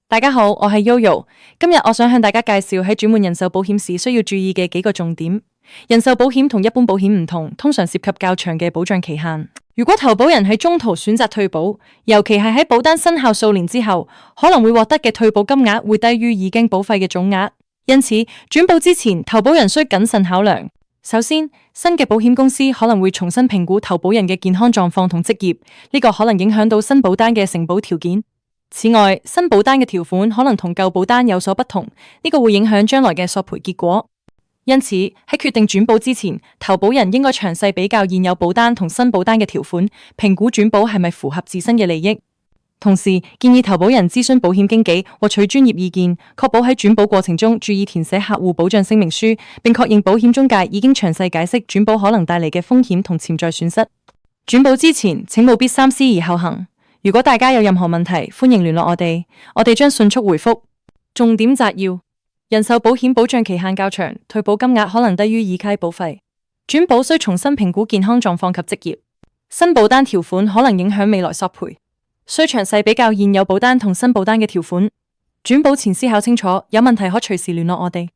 大家好，我係 Yoyo。今日我想向大家介紹喺轉換人壽保險時需要注意嘅幾個重點。人壽保險同一般保險唔同，通常涉及較長嘅保障期限。如果投保人喺中途選擇退保，尤其係喺保單生效數年之後，可能會獲得嘅退保金額會低於已經保費嘅總額。因此，轉保之前，投保人需謹慎考量。首先，新嘅保險公司可能會重新評估投保人嘅健康狀況同職業，呢個可能影響到新保單嘅承保條件。此外，新保單嘅條款可能同舊保單有所不同，呢個會影響將來嘅索賠結果。因此，喺決定轉保之前，投保人應該詳細比較現有保單同新保單嘅條款，評估轉保係咪符合自身嘅利益。同時，建議投保人諮詢保險經紀，獲取專業意見，確保喺轉保過程中注意填寫客戶保障聲明書，並確認保險中介已經詳細解釋轉保可能帶嚟嘅風險同潛在損失。轉保之前，請務必三思而後行。如果大家有任何問題，歡迎聯絡我哋將迅速回覆。重點摘要：人壽保險保障期限較長，退保金額可能低於已契保費。轉保需重新評估健康狀況及職業。新保單條款可能影響未來索賠，需詳細比較現有保單同新保單嘅條款。轉保前思考清楚，有問題可隨時聯絡我哋。